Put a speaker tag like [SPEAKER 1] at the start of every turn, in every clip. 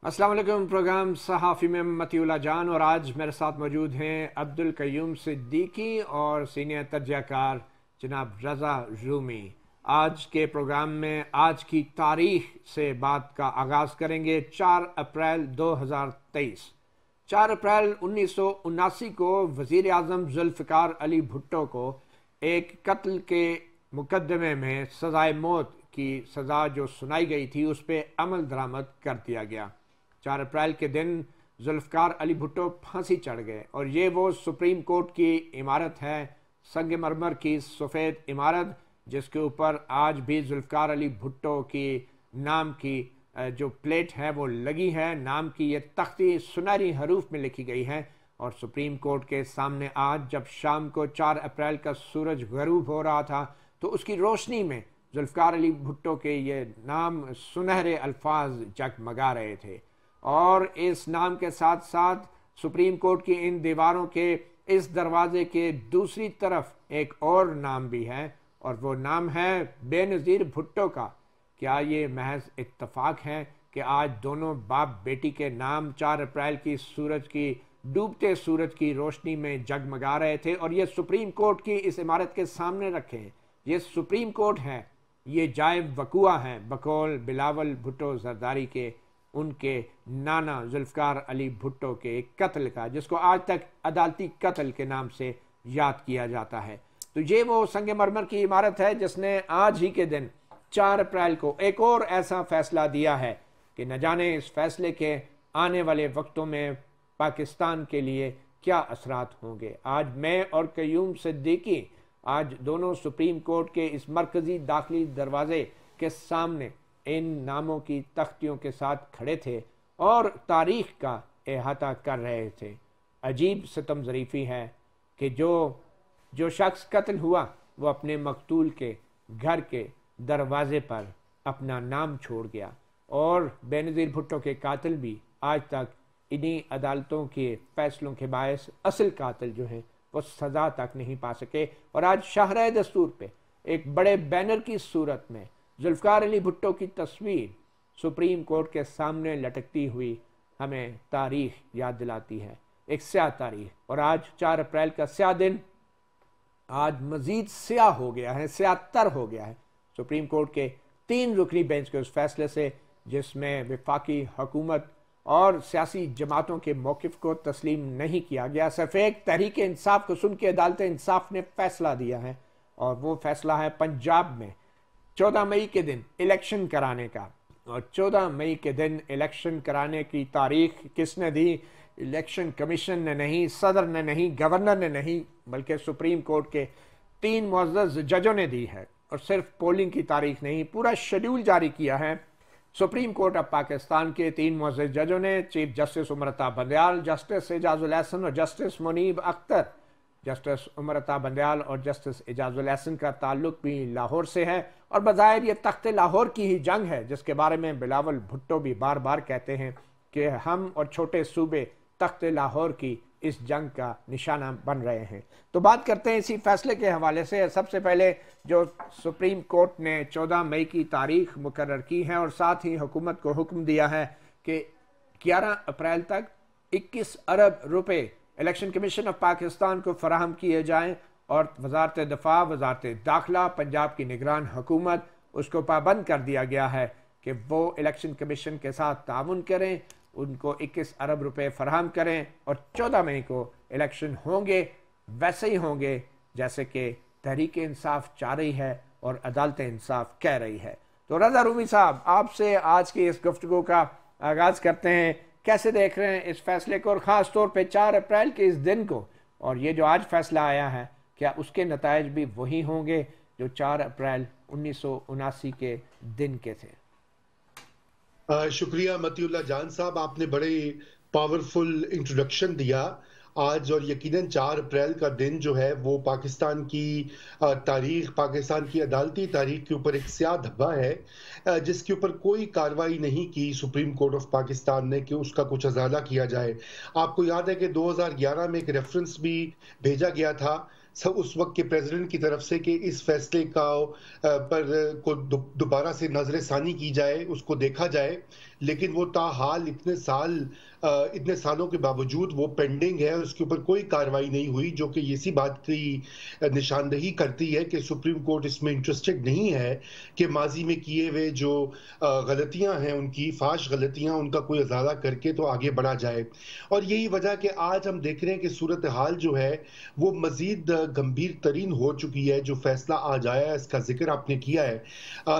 [SPEAKER 1] अस्सलाम वालेकुम। प्रोग्राम सहाफ़ी में मतीउल्लाह जान और आज मेरे साथ मौजूद हैं अब्दुल कयूम सिद्दीकी और सीनियर तर्जयाकार जनाब रज़ा रूमी। आज के प्रोग्राम में आज की तारीख से बात का आगाज़ करेंगे। 4 अप्रैल 2023। 4 अप्रैल 1979 को वज़ीर आज़म जुल्फ़िकार अली भुट्टो को एक कत्ल के मुकदमे में सज़ाए मौत की सज़ा जो सुनाई गई थी उस पर अमल दरामद कर दिया गया। 4 अप्रैल के दिन जुल्फ़िकार अली भुट्टो फांसी चढ़ गए और ये वो सुप्रीम कोर्ट की इमारत है, संगमरमर की सफ़ेद इमारत, जिसके ऊपर आज भी जुल्फ़िकार अली भुट्टो की नाम की जो प्लेट है वो लगी है। नाम की ये तख्ती सुनहरी हरूफ में लिखी गई है और सुप्रीम कोर्ट के सामने आज जब शाम को 4 अप्रैल का सूरज गरूब हो रहा था तो उसकी रोशनी में जुल्फ़िकार अली भुट्टो के ये नाम सुनहरे अल्फाज जगमगा रहे थे। और इस नाम के साथ साथ सुप्रीम कोर्ट की इन दीवारों के इस दरवाजे के दूसरी तरफ एक और नाम भी है और वो नाम है बेनज़ीर भुट्टो का। क्या ये महज इत्तफाक है कि आज दोनों बाप बेटी के नाम 4 अप्रैल की सूरज की डूबते सूरज की रोशनी में जगमगा रहे थे और ये सुप्रीम कोर्ट की इस इमारत के सामने रखे हैं। ये सुप्रीम कोर्ट है, ये जाए वकुआ है बकौल बिलावल भुट्टो जरदारी के, उनके नाना जुल्फ़िकार अली भुट्टो के कत्ल का, जिसको आज तक अदालती कत्ल के नाम से याद किया जाता है। तो ये वो संगमरमर की इमारत है जिसने आज ही के दिन 4 अप्रैल को एक और ऐसा फैसला दिया है कि न जाने इस फैसले के आने वाले वक्तों में पाकिस्तान के लिए क्या असरात होंगे। आज मैं और कयूम सिद्दीकी आज दोनों सुप्रीम कोर्ट के इस मरकजी दाखिली दरवाजे के सामने इन नामों की तख्तियों के साथ खड़े थे और तारीख का अहाता कर रहे थे। अजीब सितम ज़रीफ़ी है कि जो शख्स कत्ल हुआ वो अपने मकतूल के घर के दरवाजे पर अपना नाम छोड़ गया और बेनज़ीर भुट्टो के कातिल भी आज तक इन्हीं अदालतों के फैसलों के बायस असल कातिल जो हैं वो सज़ा तक नहीं पा सके। और आज शाहराह दस्तूर पे एक बड़े बैनर की सूरत में जुल्फ़िकार अली भुट्टो की तस्वीर सुप्रीम कोर्ट के सामने लटकती हुई हमें तारीख याद दिलाती है, एक स्याह तारीख। और आज 4 अप्रैल का स्याह दिन आज मज़ीद स्याह हो गया है, स्याह तर हो गया है सुप्रीम कोर्ट के 3 रुकनी बेंच के उस फैसले से, जिसमें वफाकी हुकूमत और सियासी जमातों के मौक़िफ़ को तस्लीम नहीं किया गया। सिर्फ एक तहरीक इंसाफ को सुन के अदालत इंसाफ ने फैसला दिया है और वो फैसला है पंजाब में 14 मई के दिन इलेक्शन कराने का। और 14 मई के दिन इलेक्शन कराने की तारीख किसने दी? इलेक्शन कमीशन ने नहीं, सदर ने नहीं, गवर्नर ने नहीं, बल्कि सुप्रीम कोर्ट के 3 मुअज़्ज़ज़ जजों ने दी है। और सिर्फ पोलिंग की तारीख नहीं, पूरा शेड्यूल जारी किया है सुप्रीम कोर्ट ऑफ पाकिस्तान के 3 मुअज़्ज़ज़ जजों ने। Chief justice Umar Bandial, justice Ijazul Ahsan और जस्टिस मुनीब अख्तर। जस्टिस उमर बंदयाल और जस्टिस एजाजुल एहसन का ताल्लुक भी लाहौर से है और बज़ाहिर ये तख्त लाहौर की ही जंग है, जिसके बारे में बिलावल भुट्टो भी बार बार कहते हैं कि हम और छोटे सूबे तख्त लाहौर की इस जंग का निशाना बन रहे हैं। तो बात करते हैं इसी फैसले के हवाले से। सबसे पहले जो सुप्रीम कोर्ट ने 14 मई की तारीख मुकर्रर की है और साथ ही हुकूमत को हुक्म दिया है कि 11 अप्रैल तक 21 अरब रुपए इलेक्शन कमीशन ऑफ पाकिस्तान को फराहम किए जाएँ और वजारत दफा, वजारत दाखिला, पंजाब की निगरान हुकूमत, उसको पाबंद कर दिया गया है कि वो इलेक्शन कमीशन के साथ ताउन करें, उनको 21 अरब रुपए फराहम करें और 14 मई को इलेक्शन होंगे, वैसे ही होंगे जैसे कि तहरीक इंसाफ चाह रही है और अदालत इंसाफ कह रही है। तो रज़ा रूमी साहब, आपसे आज की इस गुफ्तगू का आगाज़ करते हैं। कैसे देख रहे हैं इस फैसले को और ख़ास तौर पे 4 अप्रैल के इस दिन को, और ये जो आज फैसला आया है क्या उसके नतायज भी वही होंगे जो 4 अप्रैल 1979 के दिन के थे?
[SPEAKER 2] शुक्रिया मतीउल्लाह जान साहब, आपने बड़े पावरफुल इंट्रोडक्शन दिया आज। और यकीनन 4 अप्रैल का दिन जो है वो पाकिस्तान की तारीख, पाकिस्तान की अदालती तारीख के ऊपर एक स्याह धब्बा है जिसके ऊपर कोई कार्रवाई नहीं की सुप्रीम कोर्ट ऑफ पाकिस्तान ने कि उसका कुछ अजाला किया जाए। आपको याद है कि 2011 में एक रेफरेंस भी भेजा गया था सब उस वक्त के प्रेसिडेंट की तरफ से कि इस फैसले का पर को दोबारा से नजर सानी की जाए, उसको देखा जाए। लेकिन वो ताहाल इतने सालों के बावजूद वो पेंडिंग है, उसके ऊपर कोई कार्रवाई नहीं हुई, जो कि इसी बात की निशानदही करती है कि सुप्रीम कोर्ट इसमें इंटरेस्टेड नहीं है कि माजी में किए हुए जो गलतियां हैं, उनकी फाश गलतियां, उनका कोई अजाला करके तो आगे बढ़ा जाए। और यही वजह कि आज हम देख रहे हैं कि सूरत हाल जो है वो मजीद गंभीर तरीन हो चुकी है। जो फैसला आज आया है, इसका जिक्र आपने किया है,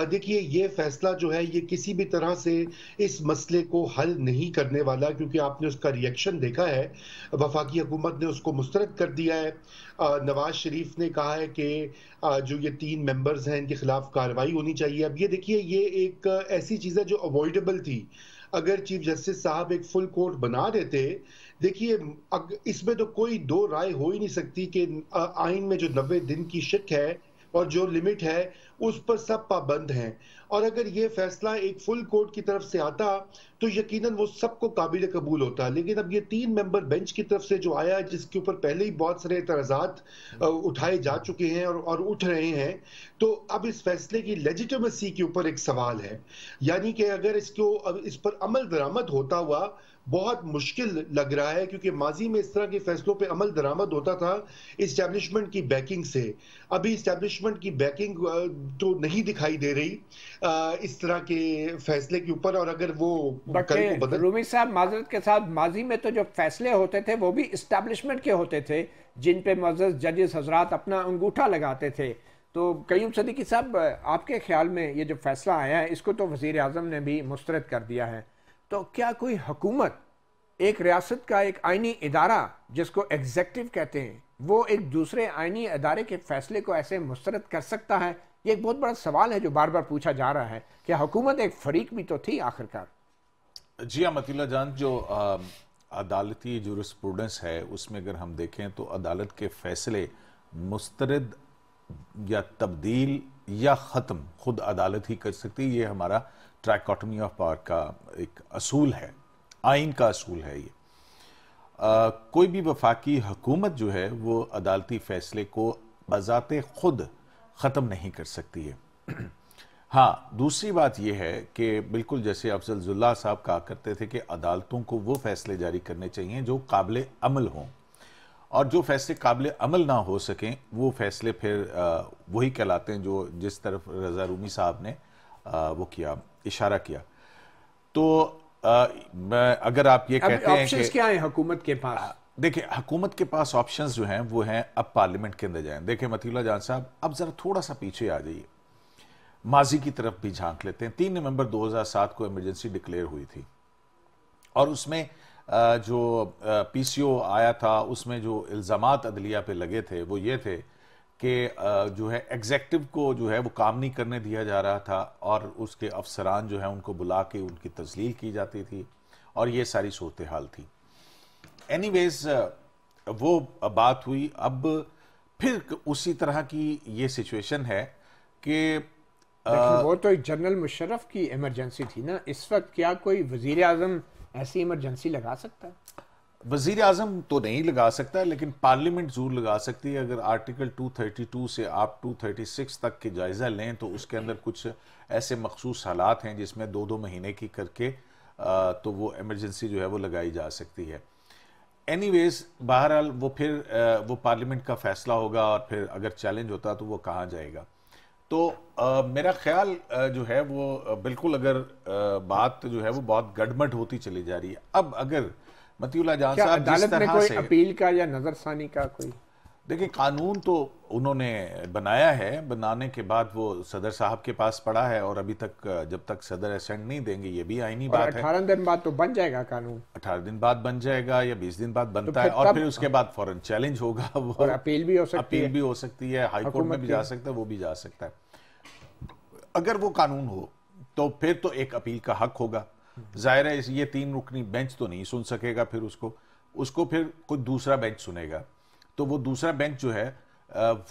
[SPEAKER 2] देखिए ये फैसला जो है ये किसी भी तरह से इस मसले को हल नहीं करने वाला, क्योंकि आपने उसका रिएक्शन देखा है। वफाकी हुकूमत ने उसको मुस्तरद कर दिया है। नवाज शरीफ ने कहा है कि जो ये 3 मेंबर्स हैं इनके खिलाफ कार्रवाई होनी चाहिए। अब ये देखिए, ये एक ऐसी चीज़ है जो अवॉइडेबल थी। अगर चीफ जस्टिस साहब एक फुल कोर्ट बना देते, देखिए इसमें तो कोई दो राय हो ही नहीं सकती कि आइन में जो 90 दिन की शिक है और जो लिमिट है उस पर सब पाबंद हैं। और अगर ये फैसला एक फुल कोर्ट की तरफ से आता तो यकीनन वो सबको काबिल कबूल होता। लेकिन अब ये 3 मेंबर बेंच की तरफ से जो आया, जिसके ऊपर पहले ही बहुत सारे एतराज़ात उठाए जा चुके हैं और उठ रहे हैं, तो अब इस फैसले की लेजिटिमेसी के ऊपर एक सवाल है। यानी कि अगर इस पर अमल दरामद होता हुआ बहुत मुश्किल लग रहा है, क्योंकि माजी में इस तरह के फैसलों पे अमल दरामद होता था इस्टेब्लिशमेंट की बैकिंग से। अभी इस्टेब्लिशमेंट की बैकिंग तो नहीं दिखाई दे रही इस तरह के फैसले के ऊपर। और अगर वो कल को बदल
[SPEAKER 1] रूमी साहब, माजरत के साथ, माजी में तो जो फैसले होते थे वो भी इस्टेब्लिशमेंट के होते थे, जिन पे मौजूद जजेस हजरात अपना अंगूठा लगाते थे। तो कयूम सदीकी साहब, आपके ख्याल में ये जो फैसला आया है, इसको तो वज़ीर आज़म ने भी मुस्तरद कर दिया है, तो क्या कोई हुकूमत, एक रियासत का एक आइनी इदारा जिसको एग्जेक्टिव कहते हैं, वो एक दूसरे आइनी इदारे के फैसले को ऐसे मुस्तरद कर सकता है? ये एक बहुत बड़ा सवाल है जो बार बार पूछा जा रहा है कि हुकूमत एक फरीक भी तो थी आखिरकार।
[SPEAKER 3] जी हाँ मतीला जान, जो अदालती जुरिस्प्रूडेंस है उसमें अगर हम देखें तो अदालत के फैसले मुस्तरद या तब्दील या ख़त्म खुद अदालत ही कर सकती है। ये हमारा ट्राइकोटमी ऑफ पावर का एक असूल है, आइन का असूल है ये। कोई भी वफाकी हुकूमत जो है वो अदालती फैसले को बजाते खुद ख़त्म नहीं कर सकती है। हाँ, दूसरी बात यह है कि बिल्कुल जैसे अफजल जुल्ला साहब कहा करते थे कि अदालतों को वो फैसले जारी करने चाहिए जो काबिल अमल हों, और जो फैसले काबिल अमल ना हो सकें वो फैसले फिर वही कहलाते हैं जो जिस तरफ रज़ा रूमी साहब ने वो किया, इशारा किया। तो अगर आप ये कहते हैं कि
[SPEAKER 1] क्या है हुकूमत के पास,
[SPEAKER 3] देखिए हुकूमत के पास ऑप्शंस जो हैं वो हैं अब पार्लियामेंट के अंदर जाएं। देखिए मतीला जान साहब, अब जरा थोड़ा सा पीछे आ जाइए, माजी की तरफ भी झांक लेते हैं। 3 नवंबर 2007 को इमरजेंसी डिक्लेयर हुई थी और उसमें जो पीसीओ आया था उसमें जो इल्ज़ामात अदलिया पे लगे थे वो ये थे कि जो है एग्जेक्टिव को जो है वो काम नहीं करने दिया जा रहा था और उसके अफसरान जो है उनको बुला के उनकी तस्लील की जाती थी और ये सारी सूरत हाल थी। एनीवेज वो बात हुई। अब फिर उसी तरह की ये सिचुएशन है कि
[SPEAKER 1] वो तो एक जनरल मुशर्रफ की इमरजेंसी थी ना, इस वक्त क्या कोई वजीर आजम ऐसी इमरजेंसी लगा सकता है?
[SPEAKER 3] वजीर आजम तो नहीं लगा सकता, लेकिन पार्लियामेंट जरूर लगा सकती है। अगर आर्टिकल 232 से आप 236 तक के जायजा लें तो उसके अंदर कुछ ऐसे मखसूस हालात हैं जिसमें 2-2 महीने की करके तो वो इमरजेंसी जो है वो लगाई जा सकती है। एनीवेज बहरहाल वो फिर वो पार्लियामेंट का फैसला होगा और फिर अगर चैलेंज होता तो वो कहाँ जाएगा। तो मेरा ख्याल जो है वो बिल्कुल अगर बात जो है वो बहुत गड़बड़ होती चली जा रही है। अब अगर मतीउल्लाह जान साहब
[SPEAKER 1] अदालत में कोई अपील का या नजरसानी का कोई,
[SPEAKER 3] देखिए कानून तो उन्होंने बनाया है, बनाने के बाद वो सदर साहब के पास पड़ा है और अभी तक जब तक सदर एसेंट नहीं देंगे ये भी आईनी बात है।
[SPEAKER 1] 18 दिन बाद तो बन जाएगा कानून,
[SPEAKER 3] 18 दिन बाद बन जाएगा या 20 दिन बाद बनता है और फिर उसके बाद फौरन चैलेंज होगा, वो
[SPEAKER 1] और अपील भी हो
[SPEAKER 3] सकती है, हाई कोर्ट में भी जा सकता है, वो भी जा सकता है। अगर वो कानून हो तो फिर तो एक अपील का हक होगा। जाहिर है ये 3 रुकनी बेंच तो नहीं सुन सकेगा, फिर उसको फिर कोई दूसरा बेंच सुनेगा। तो वो दूसरा बेंच जो है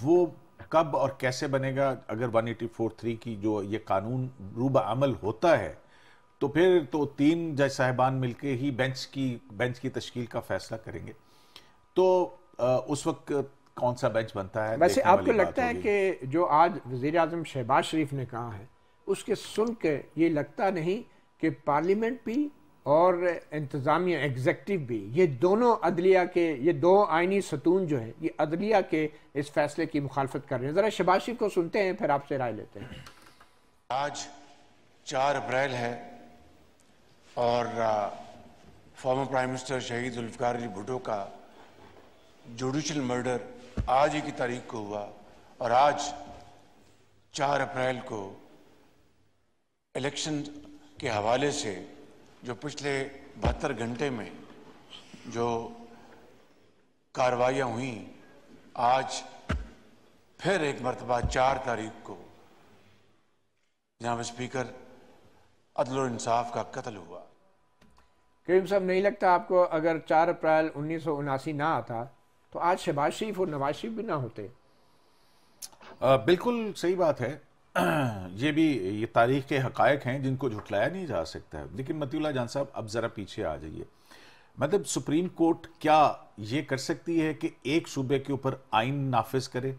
[SPEAKER 3] वो कब और कैसे बनेगा? अगर 184(3) की जो ये कानून रूब अमल होता है तो फिर तो 3 जज साहिबान मिलके ही बेंच की तश्कील का फैसला करेंगे। तो उस वक्त कौन सा बेंच बनता है?
[SPEAKER 1] वैसे आपको लगता है कि जो आज वज़ीर आज़म शहबाज शरीफ ने कहा है उसके सुन के ये लगता नहीं कि पार्लियामेंट भी और इंतज़ामिया एग्जेक्टिव भी, ये दोनों अदलिया के, ये दो आइनी सतून जो हैं, ये अदलिया के इस फैसले की मुखालफत कर रहे हैं। ज़रा शहबाज शरीफ को सुनते हैं, फिर आपसे राय लेते हैं।
[SPEAKER 4] आज 4 अप्रैल है और फॉर्मर प्राइम मिनिस्टर शहीद जुल्फ़िकार अली भुट्टो का जुडिशल मर्डर आज ही की तारीख को हुआ और आज 4 अप्रैल को इलेक्शन के हवाले से जो पिछले 72 घंटे में जो कार्रवाइयाँ हुई, आज फिर एक मरतबा 4 तारीख को जनाब स्पीकर अदल और इंसाफ का कत्ल हुआ।
[SPEAKER 1] करीम साहब, नहीं लगता आपको अगर 4 अप्रैल 1979 ना आता तो आज शहबाज शरीफ और नवाज शरीफ भी ना होते?
[SPEAKER 3] बिल्कुल सही बात है। ये तारीख के हकायक हैं जिनको झुटलाया नहीं जा सकता है। लेकिन मतीउल्लाह जान साहब, अब ज़रा पीछे आ जाइए। मतलब सुप्रीम कोर्ट क्या ये कर सकती है कि एक सूबे के ऊपर आइन नाफिज करे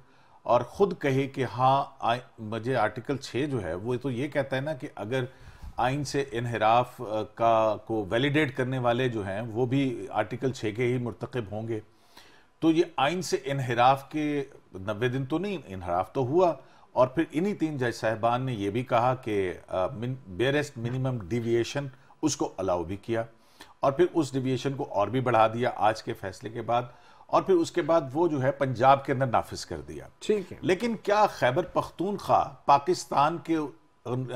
[SPEAKER 3] और ख़ुद कहे कि हाँ, मुझे आर्टिकल 6 जो है वो तो ये कहता है ना कि अगर आइन से इनहराफ को वैलिडेट करने वाले जो हैं वो भी आर्टिकल 6 के ही मुर्तकिब होंगे, तो ये आइन से इनहराफ के 90 दिन तो नहीं, इनहराफ तो हुआ। और फिर इन्हीं 3 जज साहिबान ने यह भी कहा कि बेरेस्ट मिनिमम डिविएशन उसको अलाउ भी किया और फिर उस डिविएशन को और भी बढ़ा दिया आज के फैसले के बाद, और फिर उसके बाद वो जो है पंजाब के अंदर नाफिज कर दिया।
[SPEAKER 1] ठीक है,
[SPEAKER 3] लेकिन क्या खैबर पख्तूनख्वा पाकिस्तान के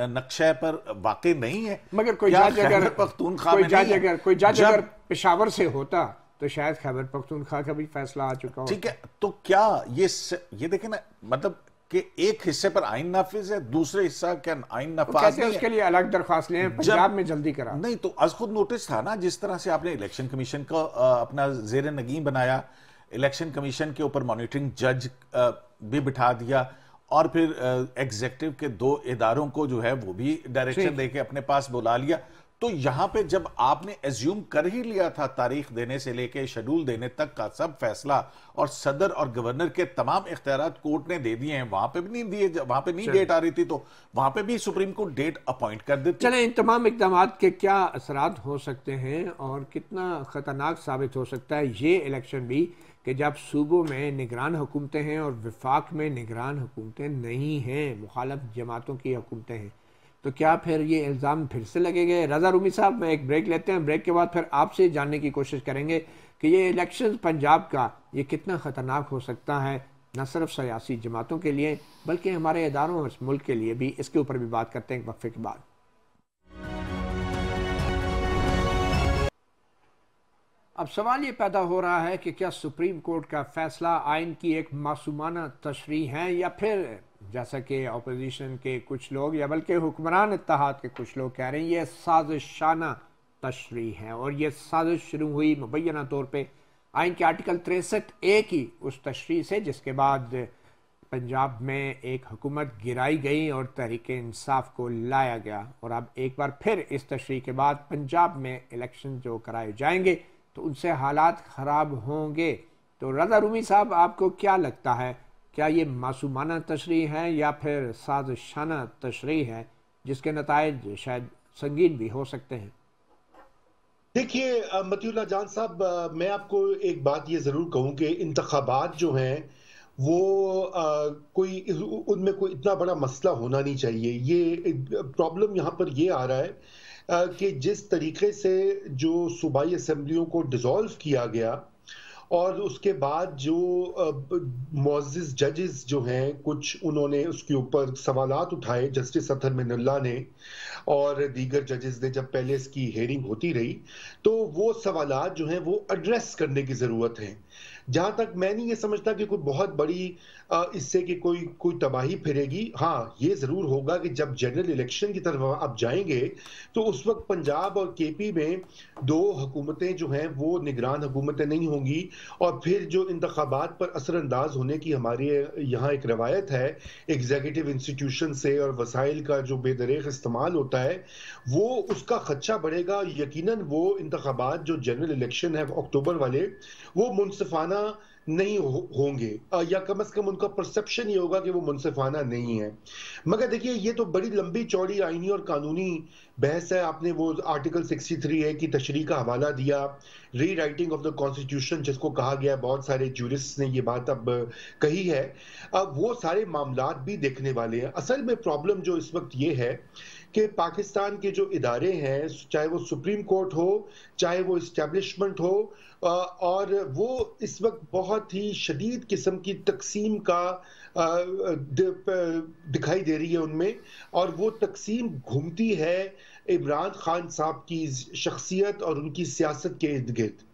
[SPEAKER 3] नक्शे पर वाकई नहीं है?
[SPEAKER 1] मगर कोई जज अगर पेशावर से होता तो शायद खैबर पख्तूनख्वा का भी फैसला आ चुका हो।
[SPEAKER 3] ठीक है, तो क्या ये देखें ना, मतलब कि एक हिस्से पर आइन नाफिज है, दूसरे हिस्सा क्या आइन नाफिज नहीं है?
[SPEAKER 1] उसके लिए अलग दरख्वास्त लें, पंजाब में जल्दी करा।
[SPEAKER 3] नहीं तो आज खुद नोटिस था ना, जिस तरह से आपने इलेक्शन कमीशन को अपना जेर नगीं बनाया, इलेक्शन कमीशन के ऊपर मॉनिटरिंग जज भी बिठा दिया और फिर एग्जीक्यूटिव के 2 इदारों को जो है वो भी डायरेक्शन देके अपने पास बुला लिया। तो यहां पे जब आपने एज्यूम कर ही लिया था तारीख देने से लेके शेड्यूल देने तक का सब फैसला, और सदर और गवर्नर के तमाम इख्तियारात कोर्ट ने दे दिए हैं, वहां पे भी नहीं दिए, वहां पे नहीं डेट आ रही थी तो वहां पे भी सुप्रीम कोर्ट डेट अपॉइंट कर देती।
[SPEAKER 1] चले, इन तमाम इकदाम के क्या असरात हो सकते हैं और कितना खतरनाक साबित हो सकता है ये इलेक्शन भी, कि जब सूबों में निगरान हुकूमतें हैं और विफाक में निगरान हुकूमतें नहीं हैं, मुखालफ जमातों की हुकूमतें हैं, तो क्या फिर ये इल्ज़ाम फिर से लगेंगे? रज़ा रूमी साहब, मैं एक ब्रेक लेते हैं, ब्रेक के बाद फिर आपसे जानने की कोशिश करेंगे कि ये इलेक्शन पंजाब का ये कितना ख़तरनाक हो सकता है, न सिर्फ सियासी जमातों के लिए बल्कि हमारे इदारों और इस मुल्क के लिए भी। इसके ऊपर भी बात करते हैं वक्फे के बाद। अब सवाल ये पैदा हो रहा है कि क्या सुप्रीम कोर्ट का फैसला आइन की एक मासूमाना तशरीह है, या फिर जैसा कि अपोजिशन के कुछ लोग या बल्कि हुक्मरान इत्तेहाद के कुछ लोग कह रहे हैं, ये साजिशाना तशरीह है। और ये साजिश शुरू हुई मुबैना तौर पे आइन के आर्टिकल 63A की उस तशरीह से, जिसके बाद पंजाब में एक हुकूमत गिराई गई और तहरीक इंसाफ को लाया गया। और अब एक बार फिर इस तशरीह के बाद पंजाब में इलेक्शन जो कराए जाएंगे तो उनसे हालात ख़राब होंगे। तो रज़ा रूमी साहब, आपको क्या लगता है, क्या ये मासूमाना तशरीह है या फिर साजिशाना तशरीह है जिसके नताइज शायद संगीन भी हो सकते हैं?
[SPEAKER 2] देखिए मतीउल्लाह जान साहब, मैं आपको एक बात ये ज़रूर कहूँ कि इंतखाबात जो हैं वो कोई उनमें कोई इतना बड़ा मसला होना नहीं चाहिए। ये प्रॉब्लम यहाँ पर ये आ रहा है कि जिस तरीके से जो सूबाई असम्बलियों को डिसॉल्व किया गया और उसके बाद जो मुअज़्ज़िज़ जजेस जो हैं कुछ, उन्होंने उसके ऊपर सवालात उठाए, जस्टिस अतहर मिनल्ला ने और दीगर जजेस ने, जब पहले इसकी हेयरिंग होती रही, तो वो सवालात जो हैं वो एड्रेस करने की ज़रूरत है। जहाँ तक मैं नहीं ये समझता कि कोई बहुत बड़ी इससे कि कोई तबाही फिरेगी। हाँ, ये ज़रूर होगा कि जब जनरल इलेक्शन की तरफ आप जाएंगे तो उस वक्त पंजाब और केपी में 2 हुकूमतें जो हैं वो निगरान हुकूमतें नहीं होंगी, और फिर जो इंतखाबात पर असरअंदाज होने की हमारे यहाँ एक रवायत है एग्जीक्यूटिव इंस्टीट्यूशन से और वसाइल का जो बेदरेख इस्तेमाल होता है, वो उसका खदशा बढ़ेगा। यकीनन वो इंतखाबात जो जनरल इलेक्शन है अक्टूबर वाले, वो मुनसिफाना मुनसिफाना नहीं होंगे, या कम से कम उनका परसेप्शन ये होगा कि वो मुनसिफाना नहीं है। मगर देखिए, ये तो बड़ी लंबी चौड़ी आईनी और कानूनी बहस है। आपने वो आर्टिकल 63A की तशरीह का हवाला दिया, री राइटिंग ऑफ द कॉन्स्टिट्यूशन जिसको कहा गया है, बहुत सारे जूरिस्ट ने ये बात अब कही है। अब वो सारे मामलात भी देखने वाले हैं। असल में प्रॉब्लम जो इस वक्त ये है कि पाकिस्तान के जो इदारे हैं, चाहे वो सुप्रीम कोर्ट हो, चाहे वो इस्टेब्लिशमेंट हो, और वो इस वक्त बहुत ही शदीद किस्म की तकसीम का दिखाई दे रही है उनमें, और वो तकसीम घूमती है इमरान खान साहब की शख्सियत और उनकी सियासत के इर्द गिर्द।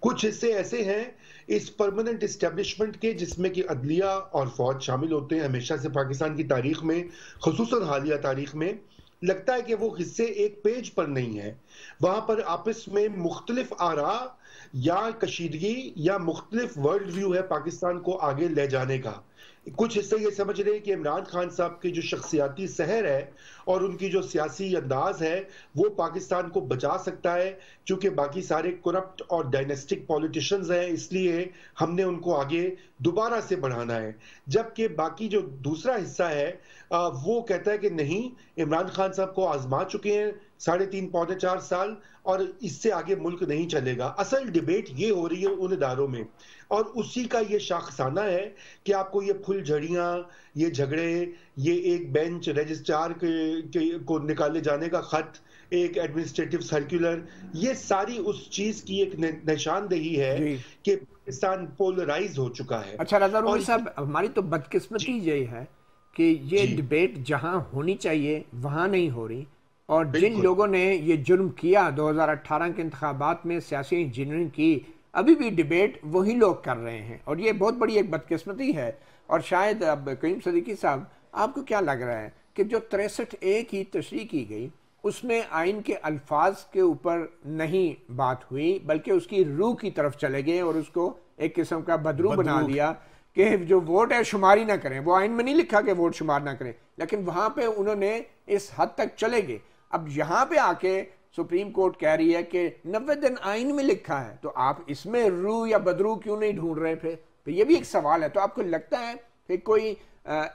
[SPEAKER 2] कुछ हिस्से ऐसे हैं इस परमानेंट इस्टेब्लिशमेंट के जिसमें कि अदलिया और फौज शामिल होते हैं। हमेशा से पाकिस्तान की तारीख में, खुसूसन हालिया तारीख में, लगता है कि वो हिस्से एक पेज पर नहीं है। वहां पर आपस में मुख्तलिफ आरा या कशीदगी या मुख्तलिफ वर्ल्ड व्यू है पाकिस्तान को आगे ले जाने का। कुछ हिस्से ये समझ रहे हैं कि इमरान खान साहब की जो शख्सियाती सहर है और उनकी जो सियासी अंदाज है वो पाकिस्तान को बचा सकता है, क्योंकि बाकी सारे करप्ट और डायनेस्टिक पॉलिटिशियंस हैं, इसलिए हमने उनको आगे दोबारा से बढ़ाना है। जबकि बाकी जो दूसरा हिस्सा है वो कहता है कि नहीं, इमरान खान साहब को आजमा चुके हैं 3.5 पौने 4 साल, और इससे आगे मुल्क नहीं चलेगा। असल डिबेट ये हो रही है उन इदारों में, और उसी का ये शाखसाना है कि आपको ये फुलझड़ियां, ये झगड़े, ये एक बेंच रजिस्ट्रार को निकाले जाने का खत, एक एडमिनिस्ट्रेटिव सर्कुलर, ये सारी उस चीज की एक निशानदेही है कि पाकिस्तान पोलराइज हो चुका है।
[SPEAKER 1] अच्छा रजा रूमी साहब, हमारी तो बदकिस्मती यही है कि ये डिबेट जहां होनी चाहिए वहां नहीं हो रही, और जिन लोगों ने ये जुर्म किया 2018 के इंतखाबात में सियासी इंजीनियरिंग की, अभी भी डिबेट वही लोग कर रहे हैं, और ये बहुत बड़ी एक बदकिस्मती है। और शायद अब कईम सदीकी साहब, आपको क्या लग रहा है कि जो 63A की तशरीह की गई उसमें आइन के अल्फाज के ऊपर नहीं बात हुई, बल्कि उसकी रूह की तरफ चले गए और उसको एक किस्म का बदरू बना दिया कि जो वोट है शुमारी ना करें। वो आइन में नहीं लिखा कि वोट शुमार ना करें, लेकिन वहां पे उन्होंने इस हद तक चले गए। अब यहाँ पे आके सुप्रीम कोर्ट कह रही है कि 90 दिन आइन में लिखा है, तो आप इसमें रू या बदरू क्यों नहीं ढूंढ रहे थे? तो ये भी एक सवाल है। तो आपको लगता है कि कोई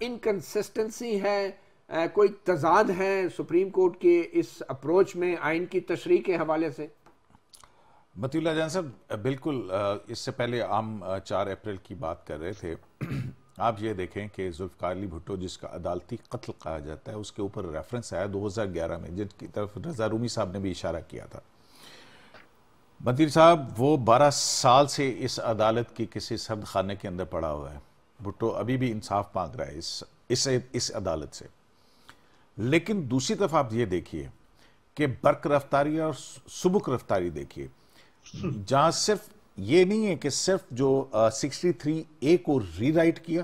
[SPEAKER 1] इनकंसिस्टेंसी है, कोई तजाद है सुप्रीम कोर्ट के इस अप्रोच में आइन की तशरीह के हवाले से?
[SPEAKER 3] मतीउल्लाह जान साहब, बिल्कुल इससे पहले हम 4 अप्रैल की बात कर रहे थे। आप ये देखें कि जुल्फ़िकार अली भुट्टो, जिसका अदालती कत्ल कहा जाता है, उसके ऊपर रेफरेंस आया 2011 में, जिनकी तरफ रजा रूमी साहब ने भी इशारा किया था। मंत्री साहब, वो 12 साल से इस अदालत की किसी सर्द खाने के अंदर पड़ा हुआ है। भुट्टो अभी भी इंसाफ मांग रहा है इस अदालत से। लेकिन दूसरी तरफ आप ये देखिए कि बर्क रफ्तारी और सुबुक रफ्तारी देखिए, जहां सिर्फ ये नहीं है कि सिर्फ जो 63A को रीराइट किया,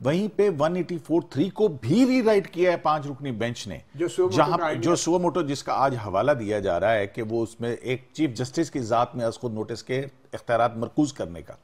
[SPEAKER 3] वहीं पे 184(3) को भी रीराइट किया है 5 रुकनी बेंच ने, जो सुओ मोटो जिसका आज हवाला दिया जा रहा है कि वो उसमें एक चीफ जस्टिस की जात में खुद नोटिस के इख्तियारात मरकूज करने का।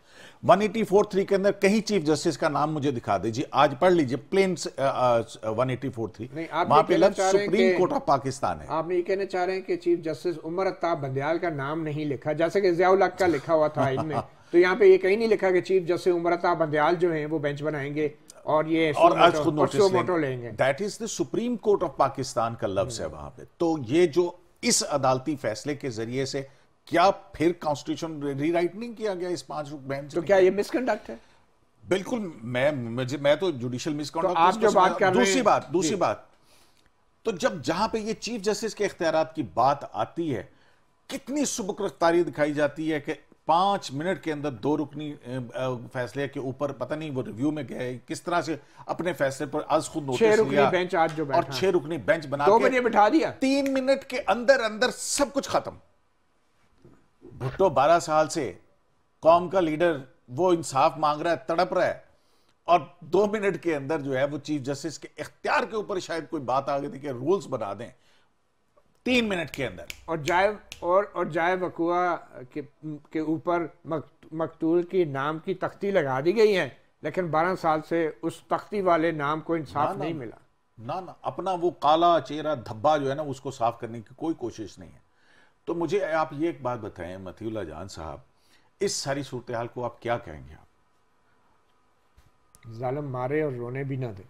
[SPEAKER 3] 184(3) के अंदर कहीं चीफ जस्टिस का नाम मुझे दिखा दीजिए, आज पढ़ लीजिए प्लेन 184(3), वहां पे सुप्रीम कोर्ट ऑफ पाकिस्तान है।
[SPEAKER 1] आप ये कहना चाह रहे हैं कि चीफ जस्टिस उमर अत्ताब बंदयाल का नाम नहीं लिखा, जैसे कि ज़ियाउल हक का लिखा हुआ था इनमें, तो यहाँ पे ये कहीं नहीं लिखा कि चीफ जस्टिस उमर अत्ताब बंदयाल जो हैं वो बेंच बनाएंगे और ये मोटो लेंगे।
[SPEAKER 3] That is the supreme court of Pakistan का लफ्ज है वहां पे। तो ये जो इस अदालती फैसले के जरिए से क्या फिर कॉन्स्टिट्यूशन रीराइट नहीं किया गया इस 5 रुक बेंच?
[SPEAKER 1] तो क्या ये मिसकंडक्ट है?
[SPEAKER 3] बिल्कुल, मैं तो जुडिशियल मिसकंडक्ट।
[SPEAKER 1] तो आप जो बात कर रहे हैं,
[SPEAKER 3] दूसरी बात, तो जहां पे ये चीफ जस्टिस के इख्तियारात की बात आती है, कितनी सुबक रफ्तारी दिखाई जाती है कि 5 मिनट के अंदर 2 रुकनी फैसले के ऊपर पता नहीं वो रिव्यू में गए, किस तरह से अपने फैसले पर आज खुद नोटिस लिया,
[SPEAKER 1] बेंच आज जो
[SPEAKER 3] और 6 रुकनी बेंच बना
[SPEAKER 1] 2 मिनट बिठा दिया,
[SPEAKER 3] 3 मिनट के अंदर सब कुछ खत्म। भुट्टो 12 साल से कौम का लीडर, वो इंसाफ मांग रहा है, तड़प रहा है, और 2 मिनट के अंदर जो है वो चीफ जस्टिस के इख्तियार के ऊपर शायद कोई बात आ गई थी कि रूल्स बना दें 3 मिनट के अंदर,
[SPEAKER 1] और जाए वकुआ के ऊपर मकतूल की नाम की तख्ती लगा दी गई है, लेकिन 12 साल से उस तख्ती वाले नाम को इंसाफ नहीं मिला।
[SPEAKER 3] ना अपना वो काला चेहरा धब्बा जो है ना उसको साफ करने की कोई कोशिश नहीं है। तो मुझे आप ये एक बात बताएं मतीउल्लाह जान साहब, इस सारी सूरत हाल को आप क्या कहेंगे? आप
[SPEAKER 1] जालिम मारे और रोने भी ना दे।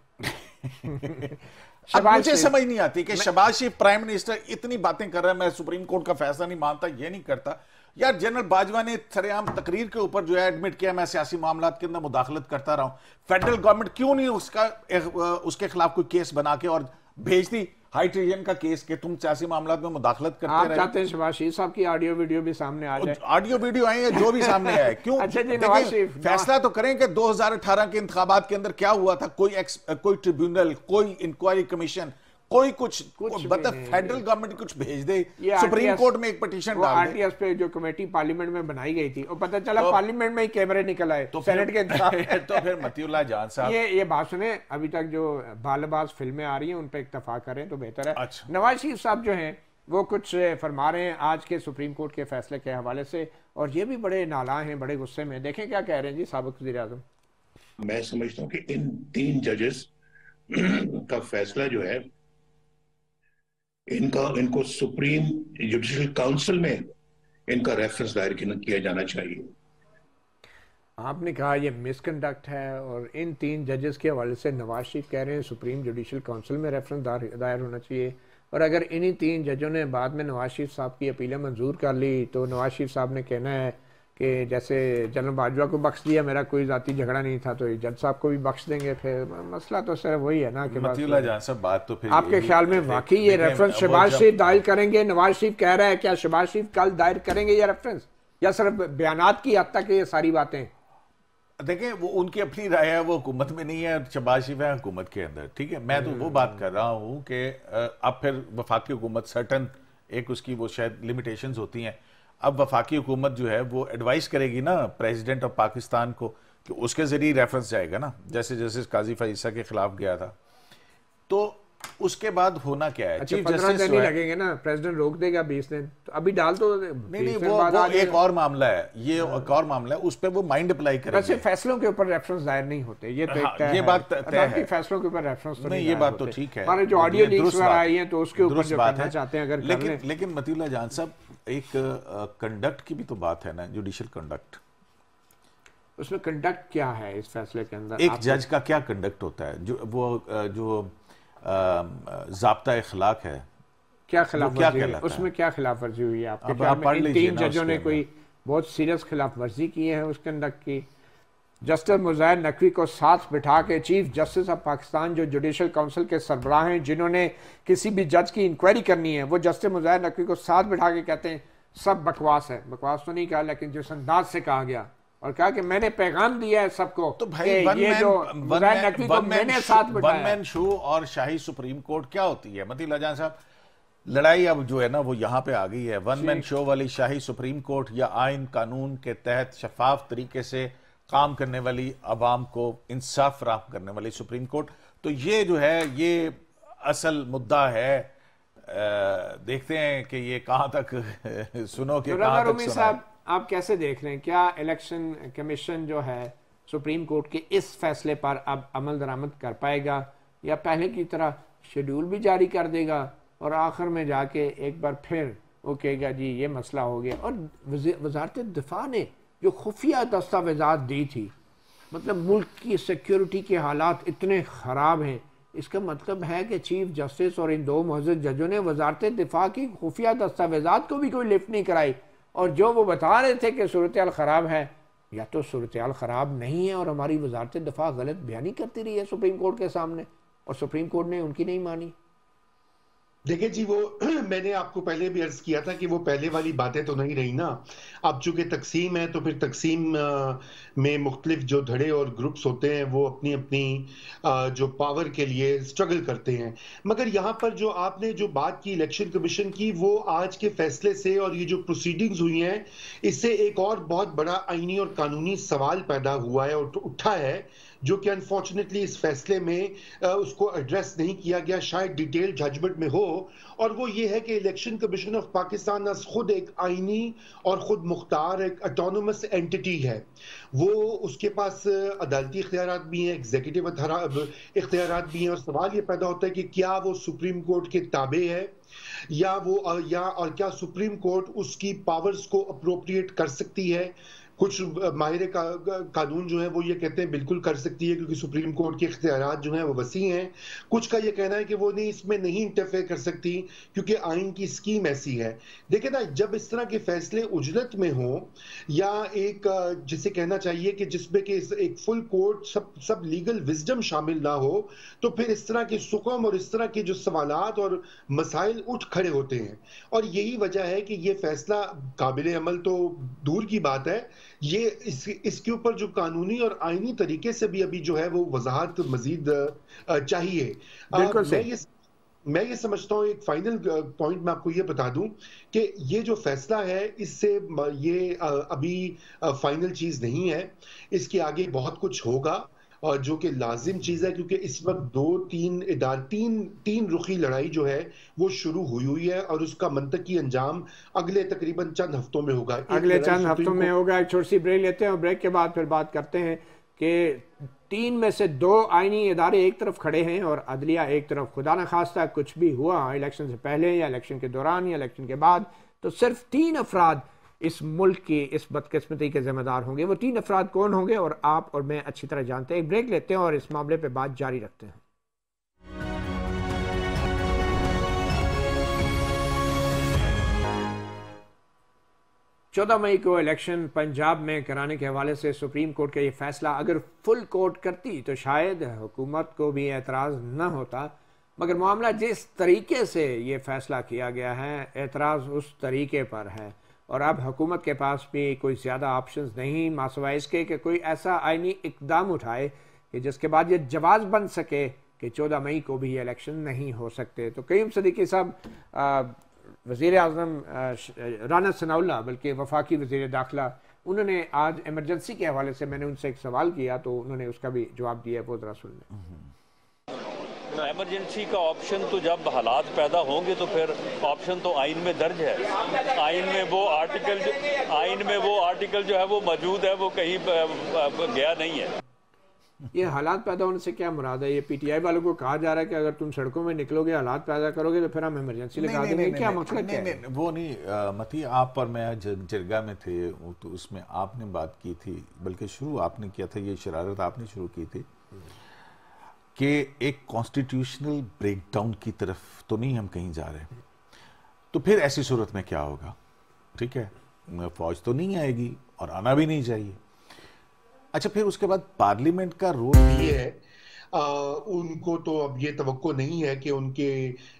[SPEAKER 3] अब मुझे समझ नहीं आती कि शहबाज शरीफ प्राइम मिनिस्टर इतनी बातें कर रहा है, मैं सुप्रीम कोर्ट का फैसला नहीं मानता, ये नहीं करता। यार जनरल बाजवा ने सरेआम तकरीर के ऊपर जो है एडमिट किया मैं सियासी मामलात के अंदर मुदाखलत करता रहा हूं। फेडरल गवर्नमेंट क्यों नहीं उसके खिलाफ कोई केस बना के और भेज दी हाई ट्रीजन का केस के तुम सियासी मामलात में मुदाखलत करते रहे?
[SPEAKER 1] आप चाहते हैं शहबाज शरीफ साहब की ऑडियो वीडियो भी सामने आ जाए?
[SPEAKER 3] ऑडियो वीडियो आए या जो भी सामने आए, क्यों?
[SPEAKER 1] अच्छा जी, नवाज शरीफ
[SPEAKER 3] फैसला तो करें कि 2018 के इंतखाबात के अंदर क्या हुआ था। कोई ट्रिब्यूनल, कोई इंक्वायरी कमीशन, कोई कुछ मतलब फेडरल गवर्नमेंट कुछ भेज दे, सुप्रीम कोर्ट में एक पिटीशन डाल दे।
[SPEAKER 1] आरटीएस पे जो कमेटी पार्लियामेंट में बनाई गई थी और पता चला पार्लियामेंट में ही कैमरे निकल आए तो सेनेट के
[SPEAKER 3] तो फिर मतीउल्लाह जान साहब
[SPEAKER 1] ये बात सुने, अभी तक जो बालबाज फिल्में आ रही हैं उन पे इत्तेफाक करें तो बेहतर है।
[SPEAKER 3] अच्छा।
[SPEAKER 1] नवाज शरीफ साहब जो हैं वो कुछ फरमा रहे हैं आज के सुप्रीम कोर्ट के फैसले के हवाले से, और ये भी बड़े नाला हैं, बड़े गुस्से में। देखें क्या कह रहे हैं जी साबिक वज़ीर-ए-आज़म।
[SPEAKER 5] मैं समझता हूँ कि इन 3 जजेस का फैसला जो है इनको सुप्रीम जुडिशल काउंसिल में इनका रेफरेंस दायर किया जाना चाहिए।
[SPEAKER 1] आपने कहा ये मिसकंडक्ट है, और इन 3 जजेस के हवाले से नवाज शरीफ कह रहे हैं सुप्रीम जुडिशल काउंसिल में रेफरेंस दायर होना चाहिए। और अगर इन्हीं 3 जजों ने बाद में नवाज शरीफ साहब की अपीलें मंजूर कर ली तो नवाज शरीफ साहब ने कहना है कि जैसे जनरल बाजवा को बख्श दिया, मेरा कोई जाती झगड़ा नहीं था, तो जज साहब को भी बख्श देंगे। फिर मसला तो सिर्फ वही है ना कि
[SPEAKER 3] मतीउल्लाह जान साहब बात तो फिर
[SPEAKER 1] आपके ख्याल में वाकई ये रेफरेंस शहबाज शरीफ दायर करेंगे? नवाज शरीफ कह रहा है, क्या शहबाज शरीफ कल दायर करेंगे ये रेफरेंस, या सिर्फ बयानात की हद तक ये सारी बातें?
[SPEAKER 3] देखें, वो उनकी अपनी राय है, वो हुकूमत में नहीं है, शहबाज शरीफ है हुकूमत के अंदर, ठीक है। मैं तो वो बात कर रहा हूँ कि अब फिर वफाकी हुकूमत सर्टन एक उसकी वो शायद लिमिटेशंस होती हैं। अब वफाकी हुकूमत जो है वो एडवाइस करेगी ना प्रेसिडेंट ऑफ पाकिस्तान को कि उसके जरिए रेफरेंस जाएगा ना, जैसे जैसे काजी फईसा के खिलाफ गया था। तो उसके बाद होना क्या है?
[SPEAKER 1] अच्छा, 15 दिन ही लगेंगे ना, प्रेसिडेंट रोक देगा 20 दिन, तो अभी डाल दो।
[SPEAKER 3] नहीं, वो एक और मामला है, ये एक और मामला है, उस पर वो माइंड अप्लाई करेंगे।
[SPEAKER 1] वैसे फैसलों के ऊपर रेफरेंस दायर नहीं होते, ये तो
[SPEAKER 3] हाँ, ये बात तय है।
[SPEAKER 1] फैसलों के ऊपर रेफरेंस तो
[SPEAKER 3] नहीं, ये बात तो ठीक है।
[SPEAKER 1] हमारे जो ऑडियो लीक्स आई हैं तो उसके ऊपर जो करना चाहते हैं अगर
[SPEAKER 3] लेकिन मतीउल्लाह जान साहब, एक कंडक्ट की भी तो बात है ना, जुडिशियल कंडक्ट।
[SPEAKER 1] उसमें कंडक्ट क्या है इस फैसले के अंदर?
[SPEAKER 3] एक जज का क्या कंडक्ट होता है? जो ज़ाब्ता इखलाक है,
[SPEAKER 1] क्या खिलाफ वर्जी है उसमें? क्या खिलाफ वर्जी हुई है आपके ख्याल में? इन 3 जजों ने कोई बहुत सीरियस खिलाफ वर्जी की है उस कंडक्ट की? जस्टिस मुज़ाहिर नकवी को साथ बिठा के चीफ जस्टिस ऑफ पाकिस्तान जो जुडिशल काउंसिल के सरबराह हैं, जिन्होंने किसी भी जज की इंक्वायरी करनी है, वो जस्टिस मुज़ाहिर नकवी को साथ बिठा के कहते हैं सब बकवास है। बकवास तो नहीं कहा, लेकिन जिस अंदाज से कहा गया और कहा कि मैंने पैगाम दिया है सबको,
[SPEAKER 3] तो भाई
[SPEAKER 1] ये जो मुज़ाहिर नकवी को मैंने साथ बिठाया।
[SPEAKER 3] वन मैन शो और शाही सुप्रीम कोर्ट क्या होती है मतीउल्लाह जान साहब? लड़ाई अब जो है ना वो यहाँ पे आ गई है। वन मैन शो वाली शाही सुप्रीम कोर्ट या आइन कानून के तहत शफाफ तरीके से काम करने वाली, अवाम को इंसाफ फराहम करने वाली सुप्रीम कोर्ट, तो ये जो है ये असल मुद्दा है। देखते हैं कि ये कहाँ तक सुनो के कहाँ तक सुना।
[SPEAKER 1] साहब, आप कैसे देख रहे हैं, क्या इलेक्शन कमीशन जो है सुप्रीम कोर्ट के इस फैसले पर अब अमल दरामद कर पाएगा, या पहले की तरह शेड्यूल भी जारी कर देगा और आखिर में जाके एक बार फिर वो कहेगा जी ये मसला हो गया? और वजारत दिफा ने जो खुफिया दस्तावेजात दी थी, मतलब मुल्क की सिक्योरिटी के हालात इतने ख़राब हैं, इसका मतलब है कि चीफ जस्टिस और इन 2 मुअज़्ज़ज़ जजों ने वजारत दिफा की खुफिया दस्तावेजात को भी कोई लिफ्ट नहीं कराई, और जो वो बता रहे थे कि सूरत हाल ख़राब है, या तो सूरत हाल ख़राब नहीं है और हमारी वजारत दिफा गलत बयानी करती रही है सुप्रीम कोर्ट के सामने, और सुप्रीम कोर्ट ने उनकी नहीं मानी।
[SPEAKER 2] देखिए जी, वो मैंने आपको पहले भी अर्ज किया था कि वो पहले वाली बातें तो नहीं रही ना। अब चूंकि तकसीम है तो फिर तकसीम में मुख्तलिफ जो धड़े और ग्रुप्स होते हैं वो अपनी अपनी जो पावर के लिए स्ट्रगल करते हैं। मगर यहाँ पर जो आपने जो बात की इलेक्शन कमीशन की, वो आज के फैसले से और ये जो प्रोसीडिंग्स हुई हैं, इससे एक और बहुत बड़ा आईनी और कानूनी सवाल पैदा हुआ है और उठा है, जो कि अनफॉर्चुनेटली इस फैसले में उसको एड्रेस नहीं किया गया, शायद डिटेल जजमेंट में हो। और वो ये है कि इलेक्शन कमीशन ऑफ पाकिस्तान खुद एक आईनी और खुद मुख्तार एक ऑटोनोमस एंटिटी है। वो उसके पास अदालती इख्तियारात भी हैं, एग्जीक्यूटिव इख्तियारात भी हैं, और सवाल ये पैदा होता है कि क्या वो सुप्रीम कोर्ट के ताबे है और क्या सुप्रीम कोर्ट उसकी पावर्स को अप्रोप्रिएट कर सकती है कुछ माहिर कानून जो है वो ये कहते हैं बिल्कुल कर सकती है क्योंकि सुप्रीम कोर्ट के इख्तियारात जो हैं वो वसी हैं। कुछ का ये कहना है कि वो नहीं, इसमें नहीं इंटरफेयर कर सकती क्योंकि आइन की स्कीम ऐसी है। देखिए ना, जब इस तरह के फैसले उजलत में हो या एक जिसे कहना चाहिए कि जिसमें कि एक फुल कोर्ट सब लीगल विजडम शामिल ना हो, तो फिर इस तरह के सुकम और इस तरह के जो सवालात और मसाइल उठ खड़े होते हैं। और यही वजह है कि ये फैसला काबिल अमल तो दूर की बात है, ये इसके ऊपर जो कानूनी और आईनी तरीके से भी अभी जो है वो वजाहत मजीद चाहिए। मैं ये समझता हूँ, एक फाइनल पॉइंट मैं आपको ये बता दूं कि ये जो फैसला है इससे ये अभी फाइनल चीज नहीं है, इसके आगे बहुत कुछ होगा और जो कि लाजिम चीज है, क्योंकि इस वक्त तीन रुखी लड़ाई जो है वो शुरू हुई है और उसका मंतकी अंजाम अगले तकरीबन चंद हफ्तों में होगा।
[SPEAKER 1] अगले चंद हफ्तों में होगा। एक छोटी सी ब्रेक लेते हैं और ब्रेक के बाद फिर बात करते हैं कि 3 में से 2 आईनी इदारे एक तरफ खड़े हैं और अदलिया एक तरफ। खुदा न खास्ता कुछ भी हुआ इलेक्शन से पहले या इलेक्शन के दौरान या इलेक्शन के बाद, तो सिर्फ 3 अफराद इस मुल्क की इस बदकिस्मती के जिम्मेदार होंगे। वो 3 अफराद कौन होंगे और आप और मैं अच्छी तरह जानते हैं। एक ब्रेक लेते हैं और इस मामले पे बात जारी रखते हैं। चौदह मई को इलेक्शन पंजाब में कराने के हवाले से सुप्रीम कोर्ट का ये फैसला अगर फुल कोर्ट करती तो शायद हुकूमत को भी एतराज़ न होता, मगर मामला जिस तरीके से ये फैसला किया गया है, एतराज़ उस तरीके पर है और अब हुकूमत के पास भी कोई ज़्यादा ऑप्शंस नहीं मासवाए इसके कि कोई ऐसा आइनी इक़दाम उठाए कि जिसके बाद ये जवाज़ बन सके कि 14 मई को भी ये इलेक्शन नहीं हो सकते। तो कईम सदीकी साहब वज़ीर आज़म राना सनाउल्लाह, बल्कि वफाकी वज़ीर दाखिला, उन्होंने आज एमरजेंसी के हवाले से मैंने उनसे एक सवाल किया तो उन्होंने उसका भी जवाब दिया, वो ज़रा सुन लें।
[SPEAKER 6] एमरजेंसी का ऑप्शन तो जब हालात पैदा होंगे तो फिर ऑप्शन तो आइन में दर्ज है। आइन में वो आर्टिकल जो है वो मौजूद है, वो कहीं गया नहीं है।
[SPEAKER 1] ये हालात पैदा होने से क्या मुराद है? ये पीटीआई वालों को कहा जा रहा है कि अगर तुम सड़कों में निकलोगे, हालात पैदा करोगे तो फिर हम इमरजेंसी लगा देंगे। क्या मतलब क्या है?
[SPEAKER 3] वो नहीं मती, आप और मैं जरगा में थे तो उसमें आपने बात की थी, बल्कि शुरू आपने किया था, ये शरारत आपने शुरू की थी कि एक कॉन्स्टिट्यूशनल ब्रेकडाउन की तरफ तो नहीं हम कहीं जा रहे। तो फिर ऐसी सूरत में क्या होगा? ठीक है, फौज तो नहीं आएगी और आना भी नहीं चाहिए। अच्छा, फिर उसके बाद पार्लियामेंट का रोल
[SPEAKER 2] ये है, उनको तो अब ये तवक्को नहीं है कि उनके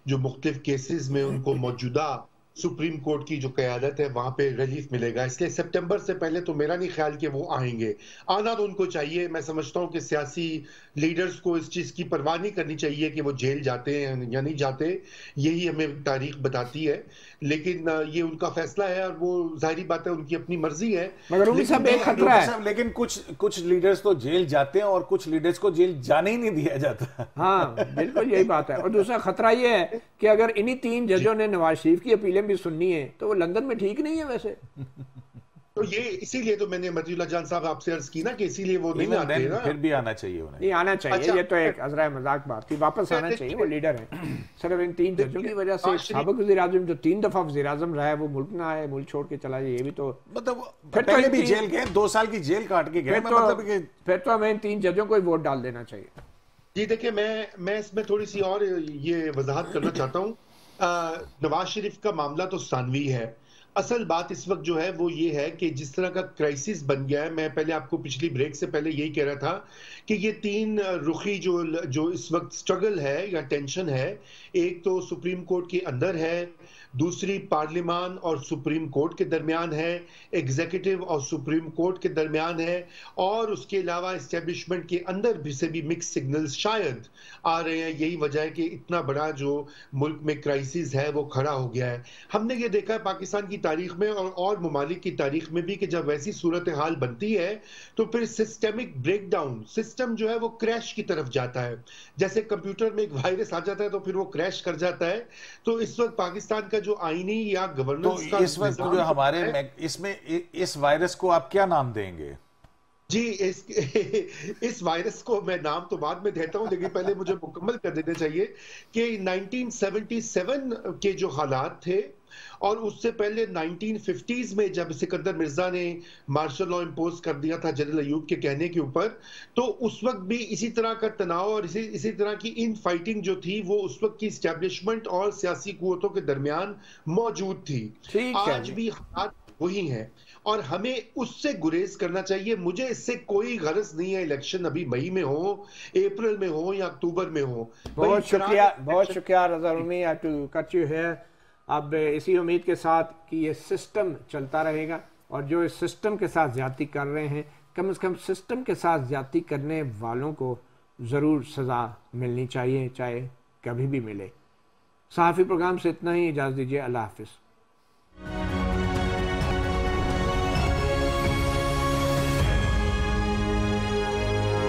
[SPEAKER 2] जो मुख्तलिफ केसेस में उनको मौजूदा सुप्रीम कोर्ट की जो क़यादत है वहां पे रिलीफ मिलेगा, इसलिए सितंबर से पहले तो मेरा नहीं ख्याल कि वो आएंगे। आना तो उनको चाहिए। मैं समझता हूँ कि सियासी लीडर्स को इस चीज़ की परवाह नहीं करनी चाहिए कि वो जेल जाते हैं या नहीं जाते, यही हमें तारीख बताती है। लेकिन ये उनका फैसला है और वो जाहिर बात है उनकी अपनी मर्जी है।
[SPEAKER 1] मगर उन सब एक खतरा है।
[SPEAKER 3] लेकिन कुछ लीडर्स तो जेल जाते हैं और कुछ लीडर्स को जेल जाने ही नहीं दिया जाता।
[SPEAKER 1] हाँ, बिल्कुल यही बात है। और दूसरा खतरा ये है कि अगर इन्हीं 3 जजों ने नवाज शरीफ की अपीलें भी सुननी है तो वो लंदन में ठीक नहीं है वैसे।
[SPEAKER 2] तो ये इसीलिए तो मैंने मतीउल्लाह जान साहब आपसे अर्ज की ना कि इसीलिए वो नहीं आते ना।
[SPEAKER 3] फिर भी आना चाहिए उन्हें।
[SPEAKER 1] नहीं आना चाहिए। अच्छा, ये तो एक अज़रा मजाक बात थी, वापस आना चाहिए, वो लीडर है। सिर्फ इन 3 जजों की वजह से साबिक वज़ीर आज़म जो 3 दफा वज़ीर आज़म रहा है वो मुल्क ना आए, मुल्क छोड़ के चला जाए, ये भी तो
[SPEAKER 3] मतलब पहले भी जेल गए, 2 साल की जेल काट के गए।
[SPEAKER 1] फिर तो हमें इन 3 जजों को वोट डाल देना चाहिए।
[SPEAKER 2] जी देखिए, मैं इसमें थोड़ी सी और ये वजाहत करना चाहता हूँ। नवाज शरीफ का मामला तो सानवी है। असल बात इस वक्त जो है वो ये है कि जिस तरह का क्राइसिस बन गया है, मैं पहले आपको पिछली ब्रेक से पहले यही कह रहा था कि ये 3 रुखी जो इस वक्त स्ट्रगल है या टेंशन है, एक तो सुप्रीम कोर्ट के अंदर है, दूसरी पार्लियामान और सुप्रीम कोर्ट के दरमियान है, एग्जीक्यूटिव और सुप्रीम कोर्ट के दरमियान है, और उसके अलावा इस्टेब्लिशमेंट के अंदर भी से भी मिक्स सिग्नल्स शायद आ रहे हैं। यही वजह है कि इतना बड़ा जो मुल्क में क्राइसिस है वो खड़ा हो गया है। हमने ये देखा है पाकिस्तान की तारीख में और ममालिक की तारीख में भी कि जब वैसी सूरत हाल बनती है तो फिर सिस्टमिक ब्रेकडाउन, सिस्टम जो है वो क्रैश की तरफ जाता है। जैसे कंप्यूटर में एक वायरस आ जाता है तो फिर वो क्रैश कर जाता है। तो इस वक्त पाकिस्तान का जो आईनी या गवर्नेंस
[SPEAKER 3] तो इस वक्त जो हमारे इसमें इस वायरस को आप क्या नाम देंगे?
[SPEAKER 2] जी, इस वायरस को मैं नाम तो बाद में देता हूं, लेकिन पहले मुझे मुकम्मल कर देना चाहिए कि 1977 के जो हालात थे और उससे पहले 1950s में जब सिकंदर मिर्जा ने मार्शल लॉ इम्पोज कर दिया था जनरल अयूब के कहने के ऊपर, तो उस वक्त भी इसी तरह का तनाव और इसी तरह की इन फाइटिंग जो थी वो उस वक्त की इस्टेब्लिशमेंट और सियासी कुव्वतों के दरमियान मौजूद थी। आज भी हालात वही हैं और हमें उससे गुरेज करना चाहिए। मुझे इससे कोई गरज नहीं है इलेक्शन अभी मई में हो, अप्रैल में हो या अक्टूबर में हो।
[SPEAKER 1] बहुत शुक्रिया Raza Rumi, to cut you here. अब इसी उम्मीद के साथ कि ये सिस्टम चलता रहेगा और जो इस सिस्टम के साथ ज्यादती कर रहे हैं, कम से कम सिस्टम के साथ ज्यादती करने वालों को ज़रूर सज़ा मिलनी चाहिए, चाहे कभी भी मिले। सहाफ़ी प्रोग्राम से इतना ही, इजाज़त दीजिए, अल्लाह हाफ़िज़।